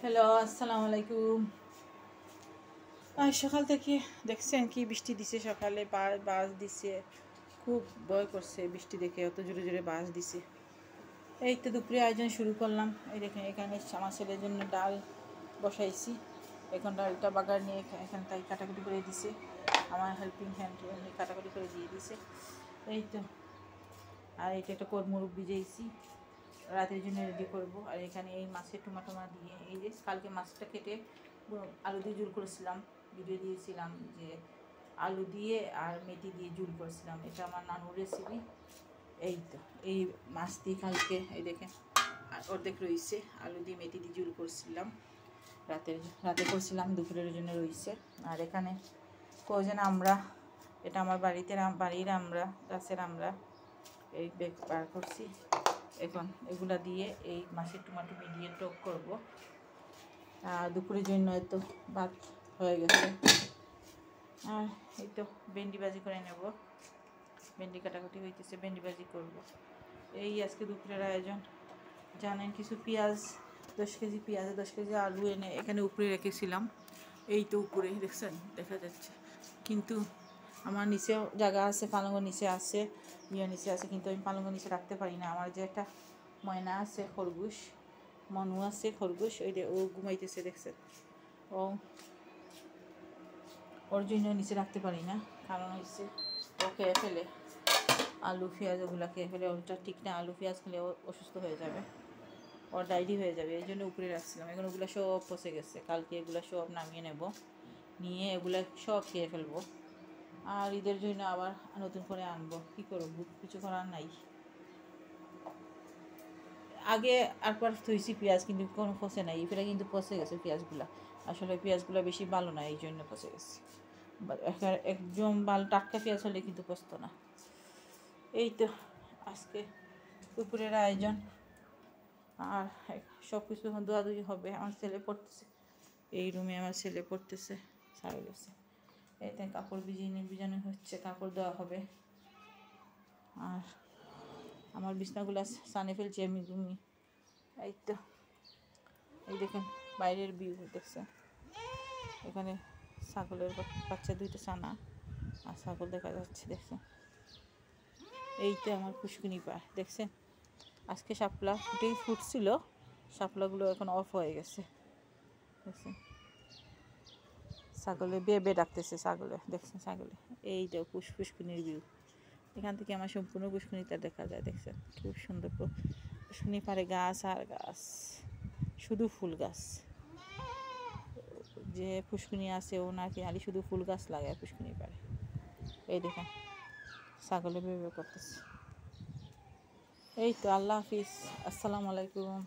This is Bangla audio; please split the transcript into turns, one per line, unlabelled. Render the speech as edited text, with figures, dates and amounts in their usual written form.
হ্যালো, আসসালামু আলাইকুম। আজ সকাল থেকে দেখছেন কি বৃষ্টি দিছে। সকালে বাস দিছে, খুব ভয় করছে বৃষ্টি দেখে, অত জোরে জোরে বাস দিছে। এই তো দুপুরে আয়োজন শুরু করলাম। এই দেখেন এখানে আমার ছেলের জন্য ডাল বসাইছি। এখন ডালটা বাগার নিয়ে এখান তাই কাটাকুটি করে দিছে, আমার হেল্পিং হ্যান্ড কাটাকুটি করে দিয়ে দিছে। এই তো, আর এটা একটা কোরমুরগ ভিজেইছি, রাতের জন্য রেডি করব। আর এখানে এই মাছের টমাটোমা দিয়ে, এই যে কালকে মাছটা কেটে আলু দিয়ে ঝুল করেছিলাম, ভিডিও দিয়েছিলাম যে আলু দিয়ে আর মেথি দিয়ে ঝুল করেছিলাম, এটা আমার নানুর রেসিপি। এই তো এই মাছ দিয়ে কালকে এই দেখেন অর্ধেক রয়েছে, আলু দিয়ে মেথি দিয়ে ঝুল করছিলাম, রাতে করছিলাম, দুপুরের জন্য রয়েছে। আর এখানে কজন আমরা, এটা আমার বাড়ির আমরা, গাছের আমরা, এই বেগ বার করছি। এখন এগুলা দিয়ে এই মাছের টমাটো দিয়ে টক করব। দুপুরের জন্য তো ভাত হয়ে গেছে। আর এই তো ভেন্ডি ভাজি করে নেব, ভেন্ডি কাটাকুটি হইতেছে, ভেন্ডি ভাজি করব। এই আজকে দুপুরের আয়োজন। জানেন কিছু পেঁয়াজ, 10 কেজি পেঁয়াজ, 10 কেজি আলু এনে এখানে উপরে রেখেছিলাম। এই তো উপরে দেখছেন, দেখা যাচ্ছে, কিন্তু আমার নিচেও জায়গা আছে, পালঙ্গ নিচে আছে, নিচে আছে, কিন্তু আমি পালঙ্গ নিচে রাখতে পারি না। আমার যে একটা ময়না আছে খরগোশ, মনু আছে খরগোশ, ওই ও ঘুমাইতেছে দেখছেন, ওর জন্য নিচে রাখতে পারি না, কারণ হচ্ছে ও খেয়ে ফেলে আলু পেঁয়াজ, ওগুলো খেয়ে ফেলে। ওটা ঠিক না, আলু পেঁয়াজ খেলে ও অসুস্থ হয়ে যাবে, ওর ডায়েরি হয়ে যাবে, এই জন্য উপরে রাখছিলাম। এখন ওগুলো সব পচে গেছে, কালকে এগুলো সব নামিয়ে নেব, নিয়ে এগুলো সব খেয়ে ফেলবো। আর ঈদের জন্য আবার নতুন করে আনবো, কী করবো, কিছু করার নাই। আগে একবার থুইছি পেঁয়াজ, কিন্তু কোনো পচে নাই, এগুলো কিন্তু পচে গেছে পেঁয়াজগুলো। আসলে পেঁয়াজগুলো বেশি ভালো না, এই জন্য পচে গেছে। একদম ভালো টাটকা পেঁয়াজ হলে কিন্তু পচত না। এই তো আজকে দুপুরের আয়োজন। আর সব কিছু ধোয়াধুয়ি হবে। আমার ছেলে পড়তেছে, এই রুমে আমার ছেলে পড়তেছে, সারা গেছে। এতে কাপড় ভিজানো হচ্ছে, কাপড় দেওয়া হবে। আর আমার বিছনাগুলো সানে ফেলছি আমি ঘুমি। এই তো এই দেখেন বাইরের ভিউ দেখছেন, এখানে ছাগলের বাচ্চা দুইটা ছানা আর ছাগল দেখা যাচ্ছে, দেখছেন। এই তো আমার পুষ্কুনি পায় দেখছেন, আজকে শাপলা ফুটছিল, শাপলাগুলো এখন অফ হয়ে গেছে দেখছেন। ছাগলে বেবে ডাকতেছে, ছাগলে দেখছেন, ছাগলে। এই যে পুষ্কুনির ভিউ, এখান থেকে আমার সম্পূর্ণ পুষ্কুনিটা দেখা যায়, দেখছেন খুব সুন্দর। পুষ্কুনি পারে গাছ আর গাছ, শুধু ফুল গাছ। যে পুষ্কুনি আছে ও নাকি আলি শুধু ফুল গাছ লাগায় পুষ্কুনি পারে। এই দেখেন ছাগলে বেবে করতেছে। এই তো, আল্লাহ হাফিজ, আসসালামু আলাইকুম।